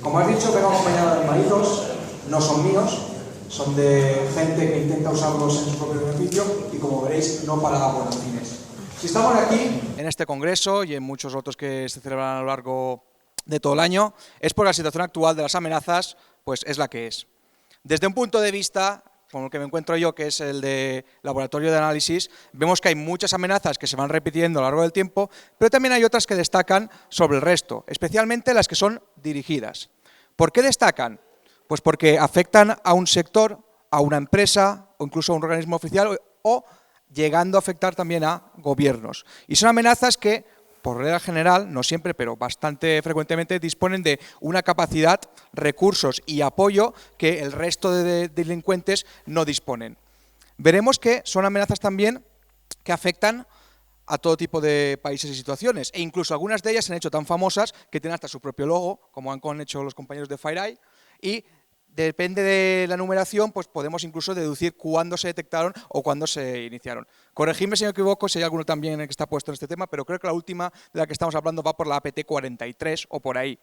Como has dicho, vengo acompañado de animalitos, no son míos, son de gente que intenta usarlos en su propio beneficio y, como veréis, no para buenos fines. Si estamos aquí, en este congreso y en muchos otros que se celebran a lo largo de todo el año, es porque la situación actual de las amenazas pues es la que es. Desde un punto de vista, con el que me encuentro yo, que es el de laboratorio de análisis, vemos que hay muchas amenazas que se van repitiendo a lo largo del tiempo, pero también hay otras que destacan sobre el resto, especialmente las que son dirigidas. ¿Por qué destacan? Pues porque afectan a un sector, a una empresa o incluso a un organismo oficial o llegando a afectar también a gobiernos. Y son amenazas que, por regla general, no siempre, pero bastante frecuentemente, disponen de una capacidad, recursos y apoyo que el resto de delincuentes no disponen. Veremos que son amenazas también que afectan a todo tipo de países y situaciones, e incluso algunas de ellas se han hecho tan famosas que tienen hasta su propio logo, como han hecho los compañeros de FireEye, y depende de la numeración, pues podemos incluso deducir cuándo se detectaron o cuándo se iniciaron. Corregidme si me equivoco, si hay alguno también que está puesto en este tema, pero creo que la última de la que estamos hablando va por la APT 43 o por ahí.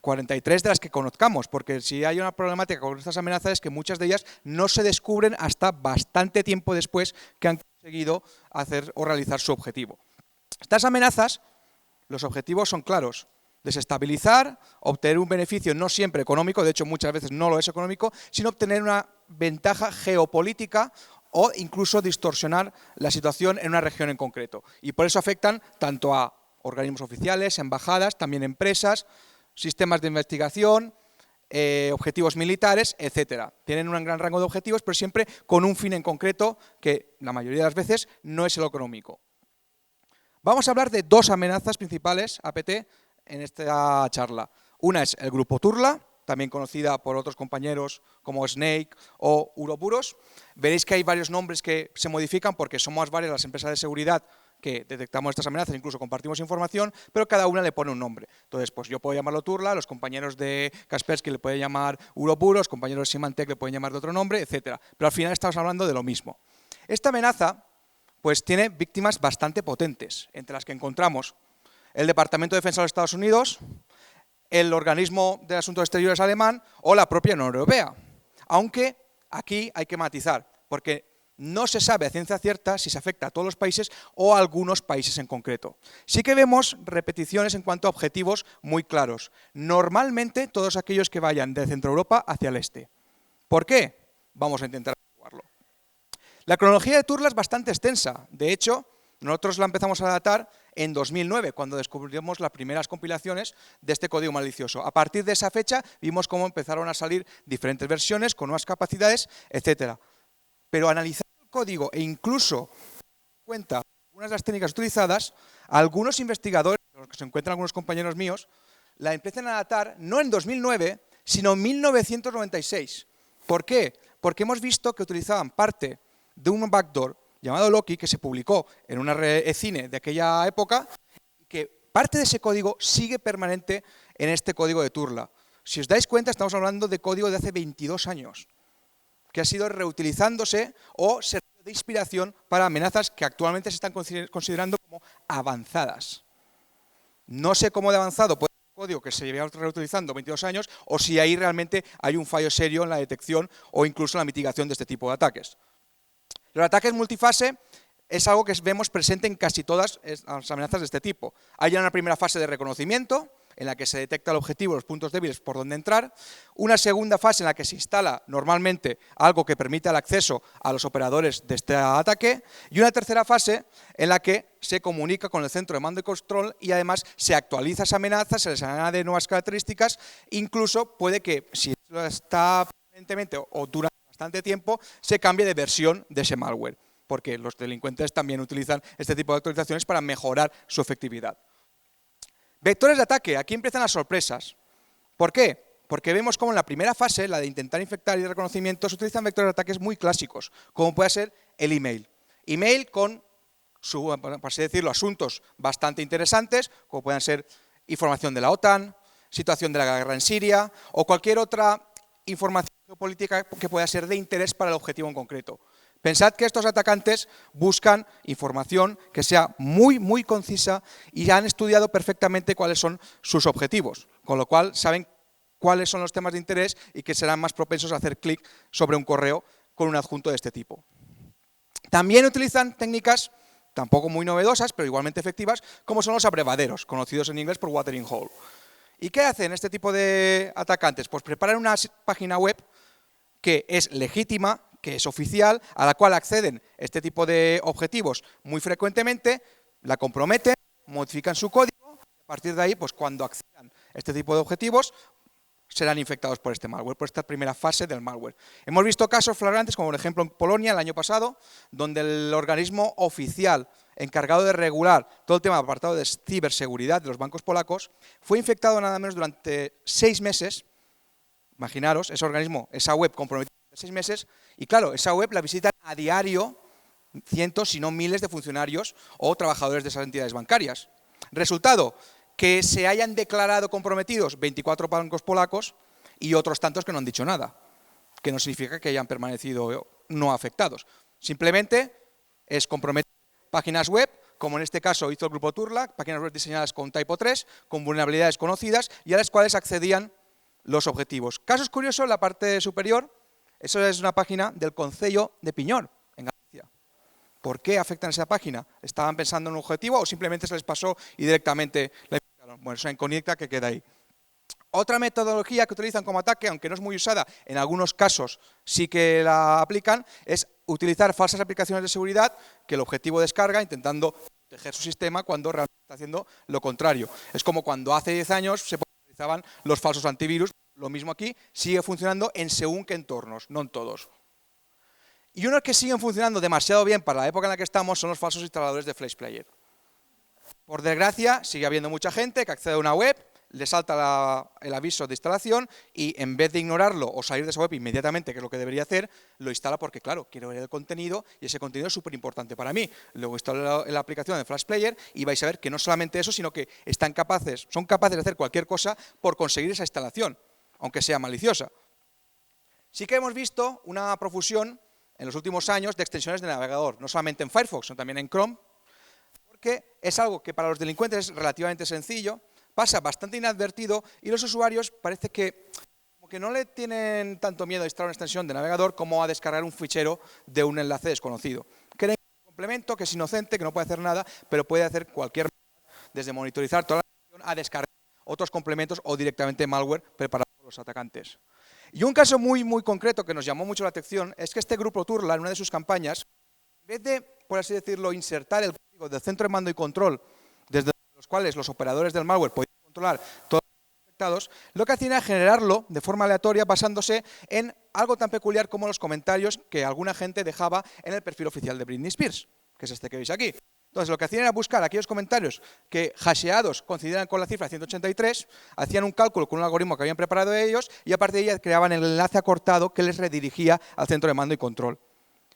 43 de las que conozcamos, porque si hay una problemática con estas amenazas es que muchas de ellas no se descubren hasta bastante tiempo después que han conseguido hacer o realizar su objetivo. Estas amenazas, los objetivos son claros: desestabilizar, obtener un beneficio no siempre económico, de hecho muchas veces no lo es económico, sino obtener una ventaja geopolítica o incluso distorsionar la situación en una región en concreto. Y por eso afectan tanto a organismos oficiales, embajadas, también empresas, sistemas de investigación, objetivos militares, etcétera. Tienen un gran rango de objetivos, pero siempre con un fin en concreto que la mayoría de las veces no es el económico. Vamos a hablar de dos amenazas principales, APT, en esta charla. Una es el grupo Turla, también conocida por otros compañeros como Snake o Uroburos. Veréis que hay varios nombres que se modifican porque somos varias las empresas de seguridad que detectamos estas amenazas, incluso compartimos información, pero cada una le pone un nombre. Entonces, pues yo puedo llamarlo Turla, los compañeros de Kaspersky le pueden llamar Uroburos, los compañeros de Symantec le pueden llamar de otro nombre, etcétera. Pero al final estamos hablando de lo mismo. Esta amenaza pues tiene víctimas bastante potentes, entre las que encontramos el Departamento de Defensa de los Estados Unidos, el Organismo de Asuntos Exteriores alemán o la propia Unión Europea. Aunque aquí hay que matizar, porque no se sabe a ciencia cierta si se afecta a todos los países o a algunos países en concreto. Sí que vemos repeticiones en cuanto a objetivos muy claros. Normalmente todos aquellos que vayan de Centro Europa hacia el este. ¿Por qué? Vamos a intentar averiguarlo. La cronología de Turla es bastante extensa. De hecho, nosotros la empezamos a datar en 2009, cuando descubrimos las primeras compilaciones de este código malicioso. A partir de esa fecha vimos cómo empezaron a salir diferentes versiones con nuevas capacidades, etcétera. Pero analizando el código e incluso en cuenta algunas de las técnicas utilizadas, algunos investigadores, los que se encuentran algunos compañeros míos, la empiezan a datar no en 2009, sino en 1996. ¿Por qué? Porque hemos visto que utilizaban parte de un backdoor llamado Loki, que se publicó en una e-cine de aquella época, y que parte de ese código sigue permanente en este código de Turla. Si os dais cuenta, estamos hablando de código de hace 22 años, que ha sido reutilizándose o servido de inspiración para amenazas que actualmente se están considerando como avanzadas. No sé cómo de avanzado puede ser un código que se lleva reutilizando 22 años o si ahí realmente hay un fallo serio en la detección o incluso en la mitigación de este tipo de ataques. Los ataques multifase es algo que vemos presente en casi todas las amenazas de este tipo. Hay una primera fase de reconocimiento, en la que se detecta el objetivo, los puntos débiles por donde entrar. Una segunda fase en la que se instala normalmente algo que permite el acceso a los operadores de este ataque. Y una tercera fase en la que se comunica con el centro de mando y control y además se actualiza esa amenaza, se les añade nuevas características. Incluso puede que, si está permanentemente o durante bastante tiempo, se cambie de versión de ese malware, porque los delincuentes también utilizan este tipo de actualizaciones para mejorar su efectividad. Vectores de ataque, aquí empiezan las sorpresas. ¿Por qué? Porque vemos cómo en la primera fase, la de intentar infectar y de reconocimiento, se utilizan vectores de ataques muy clásicos, como puede ser el email. email con, por así decirlo, asuntos bastante interesantes, como pueden ser información de la OTAN, situación de la guerra en Siria o cualquier otra información geopolítica que pueda ser de interés para el objetivo en concreto. Pensad que estos atacantes buscan información que sea muy, muy concisa y han estudiado perfectamente cuáles son sus objetivos, con lo cual saben cuáles son los temas de interés y que serán más propensos a hacer clic sobre un correo con un adjunto de este tipo. También utilizan técnicas tampoco muy novedosas, pero igualmente efectivas, como son los abrevaderos, conocidos en inglés por watering hole. ¿Y qué hacen este tipo de atacantes? Pues preparan una página web que es legítima, que es oficial, a la cual acceden este tipo de objetivos muy frecuentemente, la comprometen, modifican su código, y a partir de ahí, pues cuando accedan a este tipo de objetivos, serán infectados por este malware, por esta primera fase del malware. Hemos visto casos flagrantes, como por ejemplo en Polonia el año pasado, donde el organismo oficial encargado de regular todo el tema del apartado de ciberseguridad de los bancos polacos fue infectado nada menos durante 6 meses. Imaginaros, ese organismo, esa web comprometida durante 6 meses, y claro, esa web la visitan a diario cientos, si no miles de funcionarios o trabajadores de esas entidades bancarias. Resultado, que se hayan declarado comprometidos 24 bancos polacos y otros tantos que no han dicho nada, que no significa que hayan permanecido no afectados. Simplemente es comprometer páginas web, como en este caso hizo el grupo Turla, páginas web diseñadas con Typo 3, con vulnerabilidades conocidas y a las cuales accedían los objetivos. Casos curiosos, en la parte superior, eso es una página del Concello de Piñor, en Galicia. ¿Por qué afectan esa página? ¿Estaban pensando en un objetivo o simplemente se les pasó y directamente la infectaron? Bueno, es una incógnita que queda ahí. Otra metodología que utilizan como ataque, aunque no es muy usada, en algunos casos sí que la aplican, es utilizar falsas aplicaciones de seguridad que el objetivo descarga intentando proteger su sistema cuando realmente está haciendo lo contrario. Es como cuando hace 10 años se utilizaban los falsos antivirus. Lo mismo aquí, sigue funcionando en según qué entornos, no en todos. Y unos que siguen funcionando demasiado bien para la época en la que estamos son los falsos instaladores de Flash Player. Por desgracia, sigue habiendo mucha gente que accede a una web, le salta el aviso de instalación y en vez de ignorarlo o salir de esa web inmediatamente, que es lo que debería hacer, lo instala porque, claro, quiero ver el contenido y ese contenido es súper importante para mí. Luego instalo la aplicación de Flash Player y vais a ver que no solamente eso, sino que son capaces de hacer cualquier cosa por conseguir esa instalación, aunque sea maliciosa. Sí que hemos visto una profusión en los últimos años de extensiones de navegador, no solamente en Firefox, sino también en Chrome, porque es algo que para los delincuentes es relativamente sencillo, pasa bastante inadvertido y los usuarios parece que como que no le tienen tanto miedo a instalar una extensión de navegador como a descargar un fichero de un enlace desconocido. Creen que es un complemento, que es inocente, que no puede hacer nada, pero puede hacer cualquier cosa, desde monitorizar toda la navegación a descargar otros complementos o directamente malware preparado por los atacantes. Y un caso muy, muy concreto que nos llamó mucho la atención es que este grupo Turla, en una de sus campañas, en vez de, por así decirlo, insertar el código del centro de mando y control, desde los cuales los operadores del malware podían controlar todos los infectados, lo que hacían era generarlo de forma aleatoria basándose en algo tan peculiar como los comentarios que alguna gente dejaba en el perfil oficial de Britney Spears, que es este que veis aquí. Entonces, lo que hacían era buscar aquellos comentarios que hasheados coincidieran con la cifra 183, hacían un cálculo con un algoritmo que habían preparado ellos y a partir de ahí creaban el enlace acortado que les redirigía al centro de mando y control.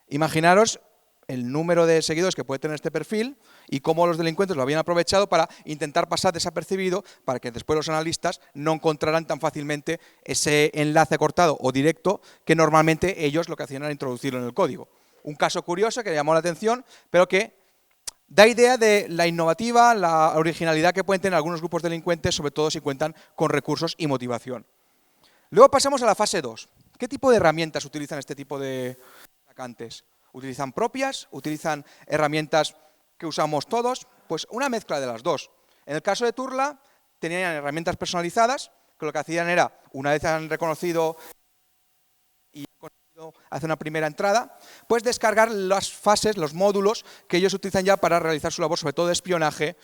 Imaginaros el número de seguidores que puede tener este perfil y cómo los delincuentes lo habían aprovechado para intentar pasar desapercibido para que después los analistas no encontraran tan fácilmente ese enlace acortado o directo que normalmente ellos lo que hacían era introducirlo en el código. Un caso curioso que llamó la atención, pero que da idea de la innovativa, la originalidad que pueden tener algunos grupos delincuentes, sobre todo si cuentan con recursos y motivación. Luego pasamos a la fase 2. ¿Qué tipo de herramientas utilizan este tipo de atacantes? ¿Utilizan propias? ¿Utilizan herramientas que usamos todos? Pues una mezcla de las dos. En el caso de Turla, tenían herramientas personalizadas, que lo que hacían era, una vez han reconocido y han conseguido hacer una primera entrada, pues descargar las fases, los módulos que ellos utilizan ya para realizar su labor, sobre todo de espionaje,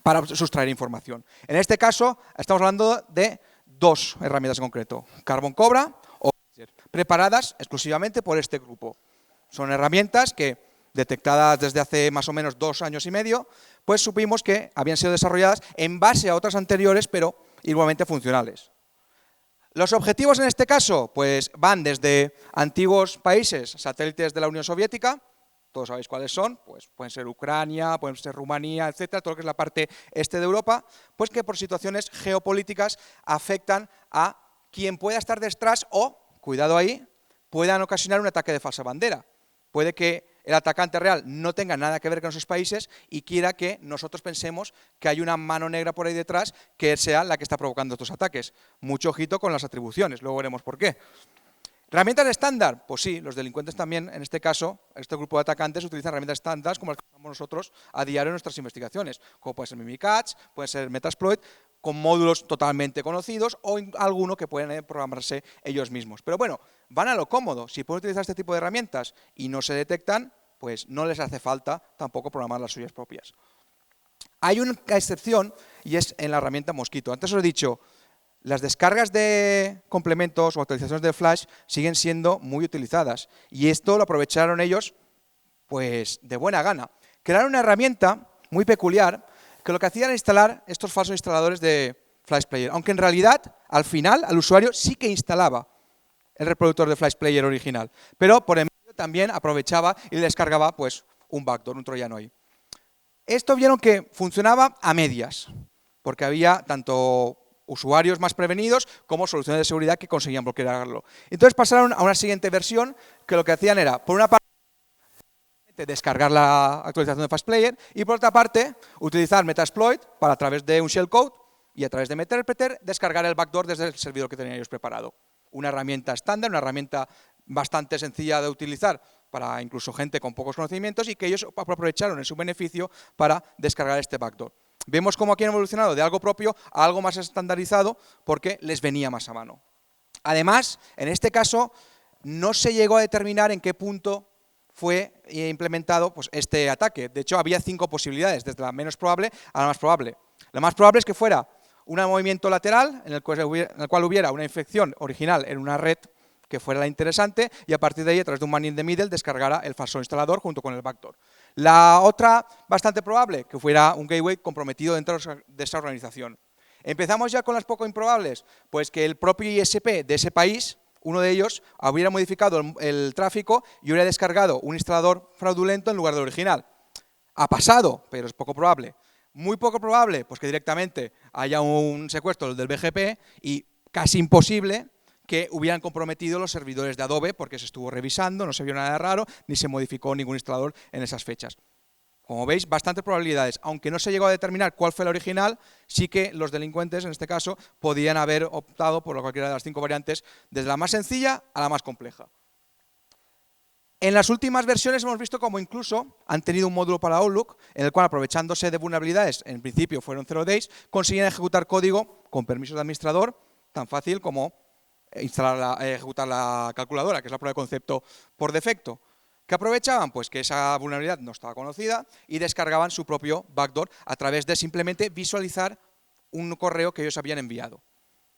para sustraer información. En este caso, estamos hablando de dos herramientas en concreto, Carbon Cobra o preparadas exclusivamente por este grupo. Son herramientas que, detectadas desde hace más o menos 2 años y medio, pues supimos que habían sido desarrolladas en base a otras anteriores, pero igualmente funcionales. Los objetivos en este caso, pues van desde antiguos países, satélites de la Unión Soviética, todos sabéis cuáles son, pues pueden ser Ucrania, pueden ser Rumanía, etcétera, todo lo que es la parte este de Europa, pues que por situaciones geopolíticas afectan a quien pueda estar detrás o, cuidado ahí, puedan ocasionar un ataque de falsa bandera. Puede que el atacante real no tenga nada que ver con esos países y quiera que nosotros pensemos que hay una mano negra por ahí detrás que sea la que está provocando estos ataques. Mucho ojito con las atribuciones, luego veremos por qué. ¿Herramientas estándar? Pues sí, los delincuentes también, en este caso, este grupo de atacantes utilizan herramientas estándar como las que usamos nosotros a diario en nuestras investigaciones, como puede ser Mimikatz, puede ser Metasploit, con módulos totalmente conocidos o alguno que pueden programarse ellos mismos. Pero bueno, van a lo cómodo. Si pueden utilizar este tipo de herramientas y no se detectan, pues no les hace falta tampoco programar las suyas propias. Hay una excepción y es en la herramienta Mosquito. Antes os he dicho, las descargas de complementos o actualizaciones de Flash siguen siendo muy utilizadas y esto lo aprovecharon ellos pues de buena gana. Crearon una herramienta muy peculiar que lo que hacía era instalar estos falsos instaladores de Flash Player, aunque en realidad al final al usuario sí que instalaba el reproductor de Flash Player original, pero por en medio también aprovechaba y le descargaba pues un backdoor, un troyano ahí. Esto vieron que funcionaba a medias, porque había tanto usuarios más prevenidos como soluciones de seguridad que conseguían bloquearlo. Entonces pasaron a una siguiente versión que lo que hacían era, por una parte, descargar la actualización de Flash Player y por otra parte, utilizar Metasploit para a través de un shellcode y a través de Meterpreter descargar el backdoor desde el servidor que tenían ellos preparado. Una herramienta estándar, una herramienta bastante sencilla de utilizar para incluso gente con pocos conocimientos y que ellos aprovecharon en su beneficio para descargar este backdoor. Vemos cómo aquí han evolucionado de algo propio a algo más estandarizado porque les venía más a mano. Además, en este caso, no se llegó a determinar en qué punto fue implementado pues, este ataque. De hecho, había 5 posibilidades, desde la menos probable a la más probable. La más probable es que fuera un movimiento lateral en el cual hubiera una infección original en una red que fuera la interesante y a partir de ahí, a través de un man in the middle, descargara el falso instalador junto con el backdoor. La otra, bastante probable, que fuera un gateway comprometido dentro de esa organización. Empezamos ya con las poco improbables, pues que el propio ISP de ese país, uno de ellos, hubiera modificado el tráfico y hubiera descargado un instalador fraudulento en lugar del original. Ha pasado, pero es poco probable. Muy poco probable, pues que directamente haya un secuestro del BGP y casi imposible que hubieran comprometido los servidores de Adobe porque se estuvo revisando, no se vio nada raro, ni se modificó ningún instalador en esas fechas. Como veis, bastantes probabilidades. Aunque no se llegó a determinar cuál fue la original, sí que los delincuentes, en este caso, podían haber optado por cualquiera de las 5 variantes, desde la más sencilla a la más compleja. En las últimas versiones hemos visto cómo incluso han tenido un módulo para Outlook, en el cual, aprovechándose de vulnerabilidades, en principio fueron 0 days, consiguen ejecutar código con permisos de administrador, tan fácil como ejecutar la calculadora, que es la prueba de concepto por defecto. ¿Qué aprovechaban? Pues que esa vulnerabilidad no estaba conocida y descargaban su propio backdoor a través de simplemente visualizar un correo que ellos habían enviado.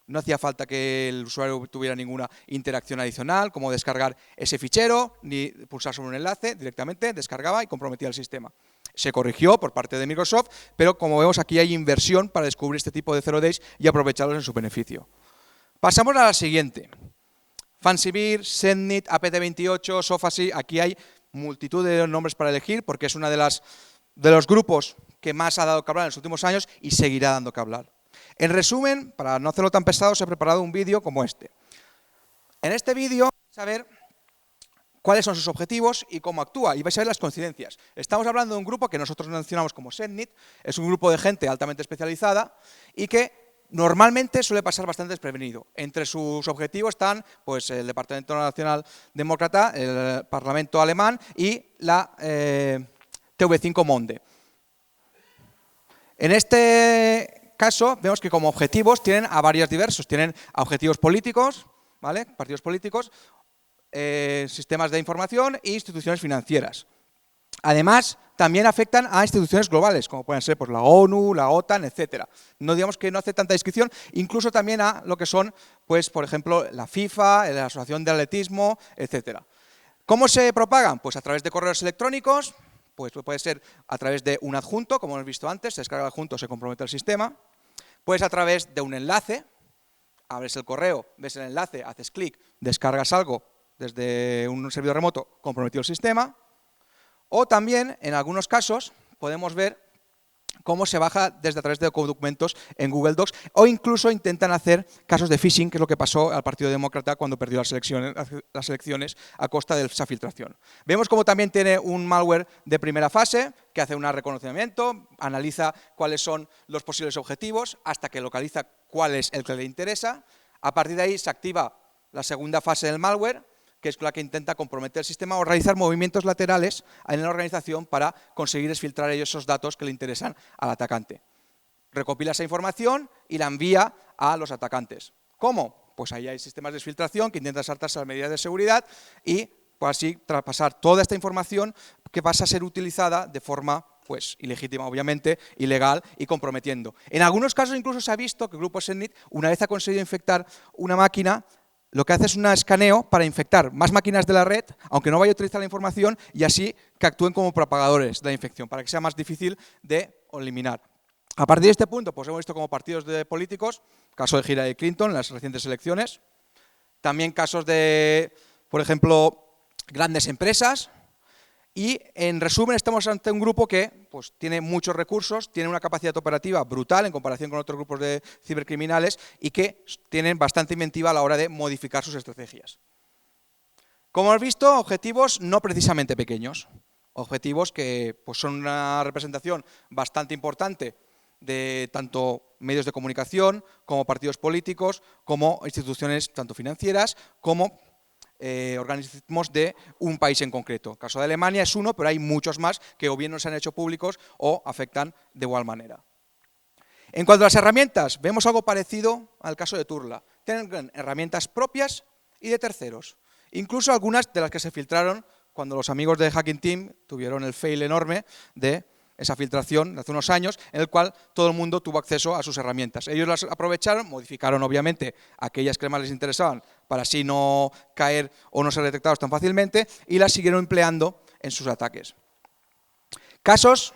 No hacía falta que el usuario tuviera ninguna interacción adicional, como descargar ese fichero, ni pulsar sobre un enlace, directamente descargaba y comprometía el sistema. Se corrigió por parte de Microsoft, pero como vemos aquí hay inversión para descubrir este tipo de 0 days y aprovecharlos en su beneficio. Pasamos a la siguiente. FancyBear, SendNet, APT28, Sofasy, aquí hay multitud de nombres para elegir porque es uno de los grupos que más ha dado que hablar en los últimos años y seguirá dando que hablar. En resumen, para no hacerlo tan pesado, os he preparado un vídeo como este. En este vídeo vais a ver cuáles son sus objetivos y cómo actúa, y vais a ver las coincidencias. Estamos hablando de un grupo que nosotros mencionamos como SendNet, es un grupo de gente altamente especializada y que normalmente suele pasar bastante desprevenido. Entre sus objetivos están pues, el Departamento Nacional Demócrata, el Parlamento Alemán y la TV5 Monde. En este caso, vemos que como objetivos tienen a varios diversos. Tienen a objetivos políticos, ¿vale? Partidos políticos, sistemas de información e instituciones financieras. Además, también afectan a instituciones globales, como pueden ser pues, la ONU, la OTAN, etc. No digamos que no hace tanta descripción, incluso también a lo que son, pues, por ejemplo, la FIFA, la Asociación de Atletismo, etc. ¿Cómo se propagan? Pues a través de correos electrónicos, pues puede ser a través de un adjunto, como hemos visto antes, se descarga el adjunto, se compromete el sistema. Pues a través de un enlace, abres el correo, ves el enlace, haces clic, descargas algo desde un servidor remoto, comprometido el sistema. O también, en algunos casos, podemos ver cómo se baja desde a través de documentos en Google Docs, o incluso intentan hacer casos de phishing, que es lo que pasó al Partido Demócrata cuando perdió las elecciones a costa de esa filtración. Vemos cómo también tiene un malware de primera fase, que hace un reconocimiento, analiza cuáles son los posibles objetivos, hasta que localiza cuál es el que le interesa. A partir de ahí se activa la segunda fase del malware, que es la que intenta comprometer el sistema o realizar movimientos laterales en la organización para conseguir exfiltrar ellos esos datos que le interesan al atacante. Recopila esa información y la envía a los atacantes. ¿Cómo? Pues ahí hay sistemas de exfiltración que intentan saltarse las medidas de seguridad y pues así traspasar toda esta información que pasa a ser utilizada de forma pues ilegítima, obviamente, ilegal y comprometiendo. En algunos casos incluso se ha visto que el grupo SENNIT, una vez ha conseguido infectar una máquina, lo que hace es un escaneo para infectar más máquinas de la red, aunque no vaya a utilizar la información, y así que actúen como propagadores de la infección, para que sea más difícil de eliminar. A partir de este punto, pues hemos visto como partidos de políticos, caso de Hillary Clinton en las recientes elecciones, también casos de, por ejemplo, grandes empresas, y en resumen estamos ante un grupo que pues, tiene muchos recursos, tiene una capacidad operativa brutal en comparación con otros grupos de cibercriminales y que tienen bastante inventiva a la hora de modificar sus estrategias. Como hemos visto, objetivos no precisamente pequeños, objetivos que pues, son una representación bastante importante de tanto medios de comunicación como partidos políticos, como instituciones tanto financieras como organismos de un país en concreto. El caso de Alemania es uno, pero hay muchos más que o bien no se han hecho públicos o afectan de igual manera. En cuanto a las herramientas, vemos algo parecido al caso de Turla. Tienen herramientas propias y de terceros. Incluso algunas de las que se filtraron cuando los amigos de Hacking Team tuvieron el fail enorme de esa filtración de hace unos años, en el cual todo el mundo tuvo acceso a sus herramientas. Ellos las aprovecharon, modificaron obviamente aquellas que más les interesaban para así no caer o no ser detectados tan fácilmente y las siguieron empleando en sus ataques. Casos,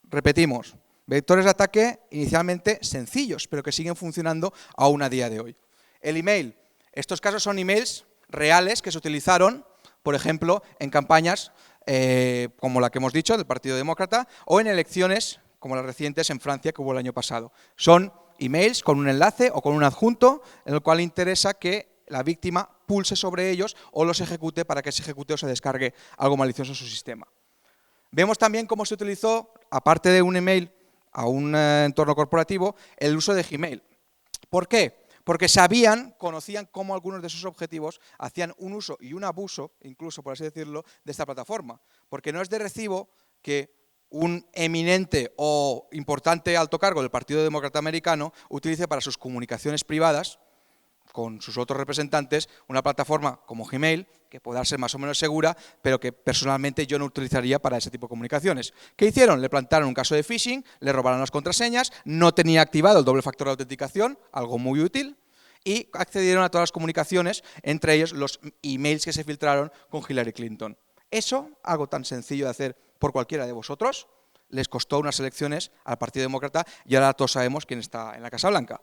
repetimos, vectores de ataque inicialmente sencillos, pero que siguen funcionando aún a día de hoy. El email. Estos casos son emails reales que se utilizaron, por ejemplo, en campañas como la que hemos dicho, del Partido Demócrata, o en elecciones como las recientes en Francia que hubo el año pasado. Son emails con un enlace o con un adjunto en el cual interesa que la víctima pulse sobre ellos o los ejecute para que se ejecute o se descargue algo malicioso en su sistema. Vemos también cómo se utilizó, aparte de un email a un entorno corporativo, el uso de Gmail. ¿Por qué? Porque conocían cómo algunos de sus objetivos hacían un uso y un abuso, incluso por así decirlo, de esta plataforma. Porque no es de recibo que un eminente o importante alto cargo del Partido Demócrata Americano utilice para sus comunicaciones privadas, con sus otros representantes, una plataforma como Gmail, que pueda ser más o menos segura, pero que personalmente yo no utilizaría para ese tipo de comunicaciones. ¿Qué hicieron? Le plantaron un caso de phishing, le robaron las contraseñas, no tenía activado el doble factor de autenticación, algo muy útil, y accedieron a todas las comunicaciones, entre ellos los emails que se filtraron con Hillary Clinton. Eso, algo tan sencillo de hacer por cualquiera de vosotros, les costó unas elecciones al Partido Demócrata y ahora todos sabemos quién está en la Casa Blanca.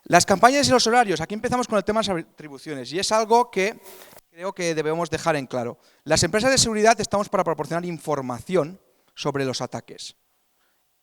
Las campañas y los horarios. Aquí empezamos con el tema de las atribuciones y es algo que creo que debemos dejar en claro. Las empresas de seguridad estamos para proporcionar información sobre los ataques.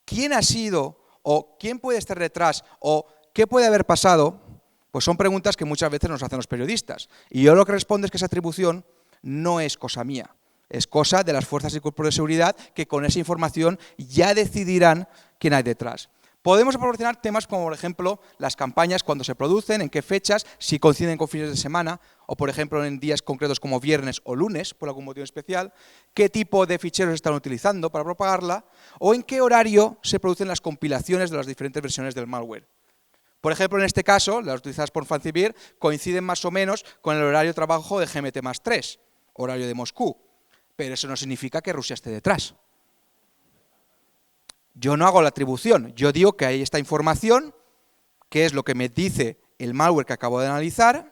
¿Quién ha sido o quién puede estar detrás o qué puede haber pasado? Pues son preguntas que muchas veces nos hacen los periodistas. Y yo lo que respondo es que esa atribución no es cosa mía. Es cosa de las fuerzas y cuerpos de seguridad que con esa información ya decidirán quién hay detrás. Podemos proporcionar temas como, por ejemplo, las campañas, cuándo se producen, en qué fechas, si coinciden con fines de semana, o, por ejemplo, en días concretos como viernes o lunes, por algún motivo especial, qué tipo de ficheros están utilizando para propagarla, o en qué horario se producen las compilaciones de las diferentes versiones del malware. Por ejemplo, en este caso, las utilizadas por Fancifear coinciden más o menos con el horario de trabajo de GMT+3, horario de Moscú, pero eso no significa que Rusia esté detrás. Yo no hago la atribución, yo digo que hay esta información, que es lo que me dice el malware que acabo de analizar,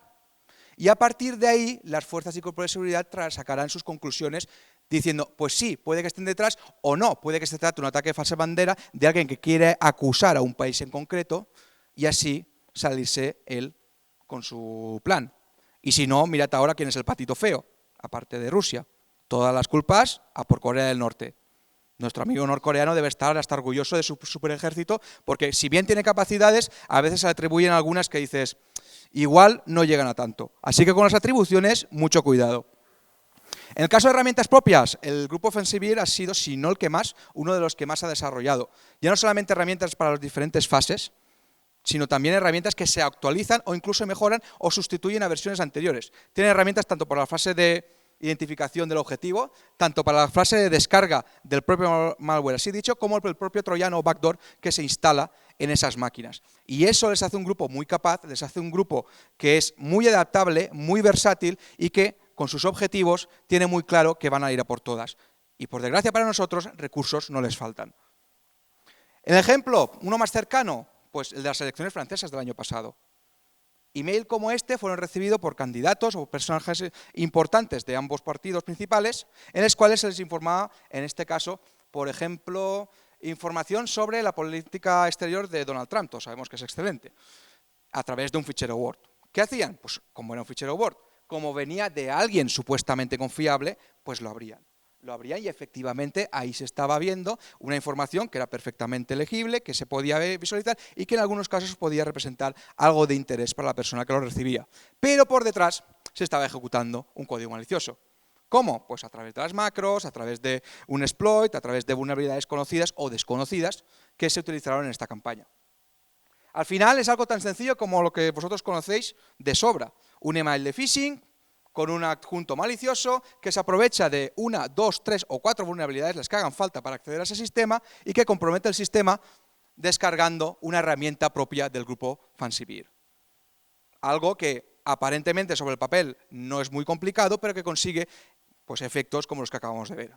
y a partir de ahí las fuerzas y cuerpos de seguridad sacarán sus conclusiones diciendo, pues sí, puede que estén detrás o no, puede que se trate de un ataque de falsa bandera de alguien que quiere acusar a un país en concreto y así salirse él con su plan. Y si no, mirad ahora quién es el patito feo, aparte de Rusia, Todas las culpas a por Corea del Norte. Nuestro amigo norcoreano debe estar hasta orgulloso de su superejército, porque si bien tiene capacidades, a veces se le atribuyen algunas que dices, igual no llegan a tanto. Así que con las atribuciones, mucho cuidado. En el caso de herramientas propias, el grupo Offensive ha sido, si no el que más, uno de los que más ha desarrollado. Ya no solamente herramientas para las diferentes fases, sino también herramientas que se actualizan o incluso mejoran o sustituyen a versiones anteriores. Tiene herramientas tanto para la fase de identificación del objetivo, tanto para la fase de descarga del propio malware, así dicho, como el propio troyano o backdoor que se instala en esas máquinas. Y eso les hace un grupo muy capaz, les hace un grupo que es muy adaptable, muy versátil y que con sus objetivos tiene muy claro que van a ir a por todas. Y por desgracia para nosotros, recursos no les faltan. El ejemplo, uno más cercano, pues el de las elecciones francesas del año pasado. Email como este fueron recibidos por candidatos o personajes importantes de ambos partidos principales, en los cuales se les informaba, en este caso, por ejemplo, información sobre la política exterior de Donald Trump, todos sabemos que es excelente, a través de un fichero Word. ¿Qué hacían? Pues como era un fichero Word, como venía de alguien supuestamente confiable, pues lo abrían. Lo abrían y efectivamente ahí se estaba viendo una información que era perfectamente legible, que se podía visualizar y que en algunos casos podía representar algo de interés para la persona que lo recibía. Pero por detrás se estaba ejecutando un código malicioso. ¿Cómo? Pues a través de las macros, a través de un exploit, a través de vulnerabilidades conocidas o desconocidas que se utilizaron en esta campaña. Al final es algo tan sencillo como lo que vosotros conocéis de sobra. Un email de phishing con un adjunto malicioso que se aprovecha de 1, 2, 3 o 4 vulnerabilidades, las que hagan falta para acceder a ese sistema y que compromete el sistema descargando una herramienta propia del grupo Fansybir. Algo que aparentemente sobre el papel no es muy complicado, pero que consigue pues, efectos como los que acabamos de ver.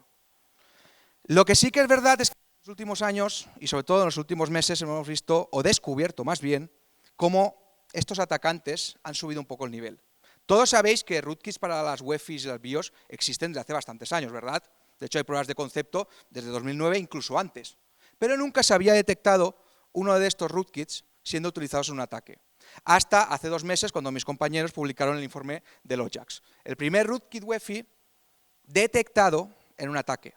Lo que sí que es verdad es que en los últimos años, y sobre todo en los últimos meses, hemos visto, o descubierto más bien, cómo estos atacantes han subido un poco el nivel. Todos sabéis que rootkits para las UEFIs y las BIOS existen desde hace bastantes años, ¿verdad? De hecho, hay pruebas de concepto desde 2009, incluso antes. Pero nunca se había detectado uno de estos rootkits siendo utilizados en un ataque. Hasta hace 2 meses, cuando mis compañeros publicaron el informe del OJAX. El primer rootkit UEFI detectado en un ataque.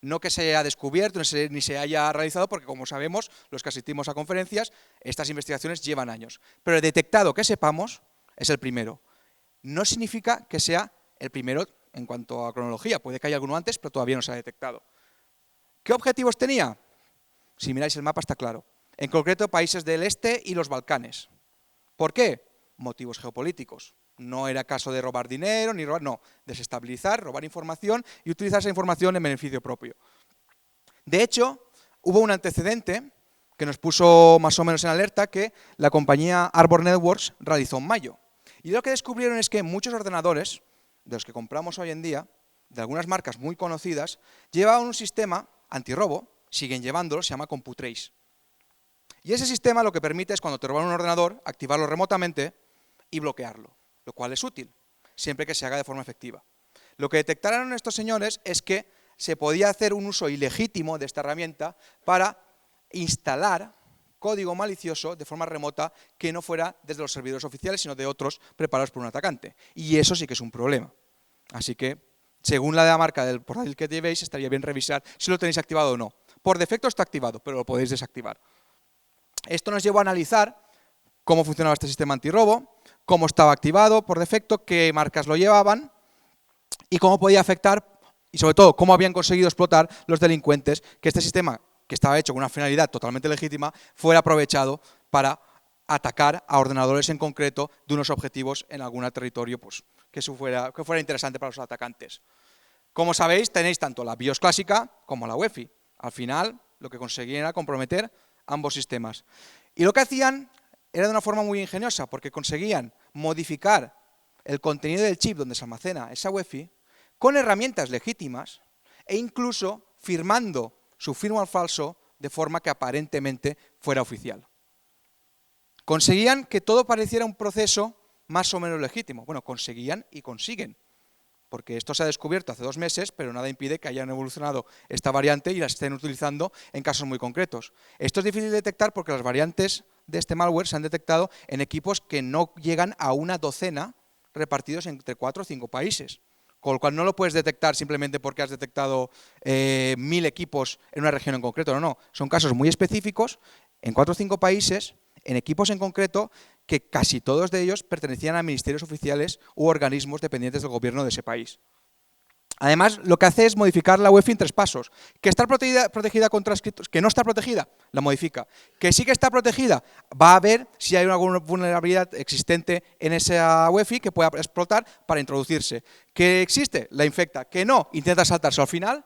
No que se haya descubierto ni se haya realizado, porque como sabemos, los que asistimos a conferencias, estas investigaciones llevan años. Pero el detectado que sepamos es el primero. No significa que sea el primero en cuanto a cronología. Puede que haya alguno antes, pero todavía no se ha detectado. ¿Qué objetivos tenía? Si miráis el mapa está claro. En concreto, países del este y los Balcanes. ¿Por qué? Motivos geopolíticos. No era caso de robar dinero, ni robar, no. Desestabilizar, robar información y utilizar esa información en beneficio propio. De hecho, hubo un antecedente que nos puso más o menos en alerta que la compañía Arbor Networks realizó en mayo. Y lo que descubrieron es que muchos ordenadores, de los que compramos hoy en día, de algunas marcas muy conocidas, llevaban un sistema antirrobo, siguen llevándolo, se llama CompuTrace. Y ese sistema lo que permite es, cuando te roban un ordenador, activarlo remotamente y bloquearlo, lo cual es útil, siempre que se haga de forma efectiva. Lo que detectaron estos señores es que se podía hacer un uso ilegítimo de esta herramienta para instalar código malicioso de forma remota que no fuera desde los servidores oficiales, sino de otros preparados por un atacante. Y eso sí que es un problema. Así que, según la de la marca del portátil que llevéis, estaría bien revisar si lo tenéis activado o no. Por defecto está activado, pero lo podéis desactivar. Esto nos llevó a analizar cómo funcionaba este sistema antirrobo, cómo estaba activado por defecto, qué marcas lo llevaban y cómo podía afectar, y sobre todo, cómo habían conseguido explotar los delincuentes que este sistema, que estaba hecho con una finalidad totalmente legítima, fuera aprovechado para atacar a ordenadores en concreto de unos objetivos en algún territorio pues, que fuera interesante para los atacantes. Como sabéis, tenéis tanto la BIOS clásica como la UEFI. Al final, lo que conseguían era comprometer ambos sistemas. Y lo que hacían era de una forma muy ingeniosa, porque conseguían modificar el contenido del chip donde se almacena esa UEFI con herramientas legítimas e incluso firmando su firmware falso de forma que aparentemente fuera oficial. Conseguían que todo pareciera un proceso más o menos legítimo. Bueno, conseguían y consiguen, porque esto se ha descubierto hace 2 meses, pero nada impide que hayan evolucionado esta variante y la estén utilizando en casos muy concretos. Esto es difícil de detectar porque las variantes de este malware se han detectado en equipos que no llegan a una docena repartidos entre 4 o 5 países, con lo cual no lo puedes detectar simplemente porque has detectado 1000 equipos en una región en concreto, no, son casos muy específicos en 4 o 5 países, en equipos en concreto, que casi todos de ellos pertenecían a ministerios oficiales u organismos dependientes del gobierno de ese país. Además, lo que hace es modificar la UEFI en 3 pasos. Que está protegida contra scripts, que no está protegida, la modifica. Que sí que está protegida, va a ver si hay alguna vulnerabilidad existente en esa UEFI que pueda explotar para introducirse. Que existe, la infecta. Que no, intenta saltarse al final,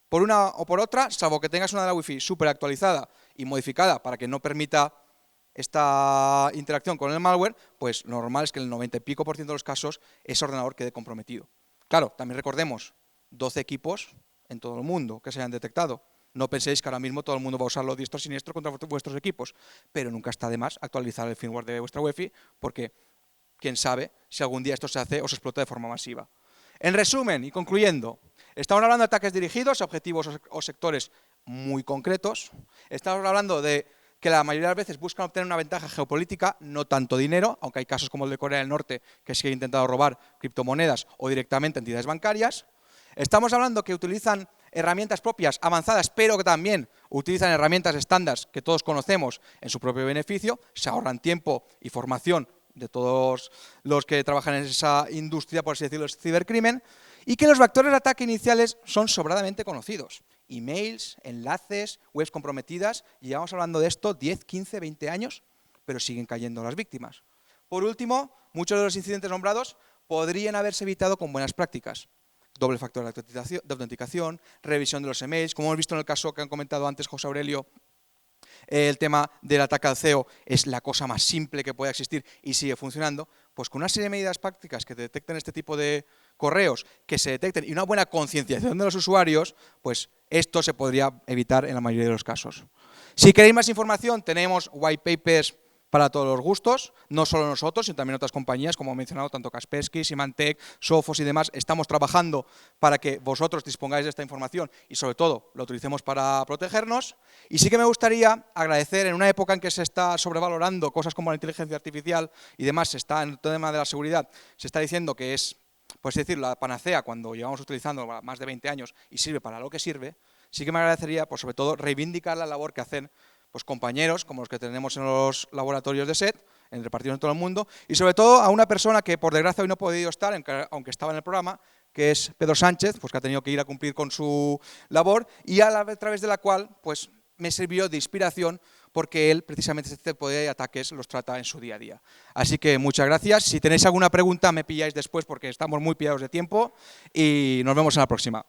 por una o por otra, salvo que tengas una de la UEFI súper actualizada y modificada para que no permita esta interacción con el malware, pues lo normal es que el 90 y pico % de los casos ese ordenador quede comprometido. Claro, también recordemos, 12 equipos en todo el mundo que se hayan detectado. No penséis que ahora mismo todo el mundo va a usarlo diestro y siniestro contra vuestros equipos, pero nunca está de más actualizar el firmware de vuestra UEFI, porque quién sabe si algún día esto se hace o se explota de forma masiva. En resumen y concluyendo, estamos hablando de ataques dirigidos a objetivos o sectores muy concretos. Estamos hablando de que la mayoría de las veces buscan obtener una ventaja geopolítica, no tanto dinero, aunque hay casos como el de Corea del Norte, que sí que ha intentado robar criptomonedas o directamente entidades bancarias. Estamos hablando que utilizan herramientas propias avanzadas, pero que también utilizan herramientas estándar que todos conocemos en su propio beneficio, se ahorran tiempo y formación de todos los que trabajan en esa industria, por así decirlo, del cibercrimen, y que los vectores de ataque iniciales son sobradamente conocidos. Emails, enlaces, webs comprometidas, y llevamos hablando de esto 10, 15, 20 años, pero siguen cayendo las víctimas. Por último, muchos de los incidentes nombrados podrían haberse evitado con buenas prácticas. Doble factor de autenticación, revisión de los emails, como hemos visto en el caso que han comentado antes José Aurelio. El tema del ataque al CEO es la cosa más simple que pueda existir y sigue funcionando, pues con una serie de medidas prácticas que detecten este tipo de correos, que se detecten y una buena concienciación de los usuarios, pues esto se podría evitar en la mayoría de los casos. Si queréis más información, tenemos white papers para todos los gustos, no solo nosotros, sino también otras compañías, como he mencionado, tanto Kaspersky, Symantec, Sophos y demás. Estamos trabajando para que vosotros dispongáis de esta información y, sobre todo, lo utilicemos para protegernos. Y sí que me gustaría agradecer, en una época en que se está sobrevalorando cosas como la inteligencia artificial y demás, se está en el tema de la seguridad, se está diciendo que es, por así decirlo, la panacea cuando llevamos utilizando más de 20 años y sirve para lo que sirve. Sí que me agradecería, pues, sobre todo, reivindicar la labor que hacen pues compañeros como los que tenemos en los laboratorios de SET, repartidos en todo el mundo, y sobre todo a una persona que por desgracia hoy no ha podido estar, aunque estaba en el programa, que es Pedro Sánchez, pues que ha tenido que ir a cumplir con su labor y a través de la cual pues me sirvió de inspiración porque él precisamente este tipo de ataques los trata en su día a día. Así que muchas gracias. Si tenéis alguna pregunta me pilláis después porque estamos muy pillados de tiempo y nos vemos en la próxima.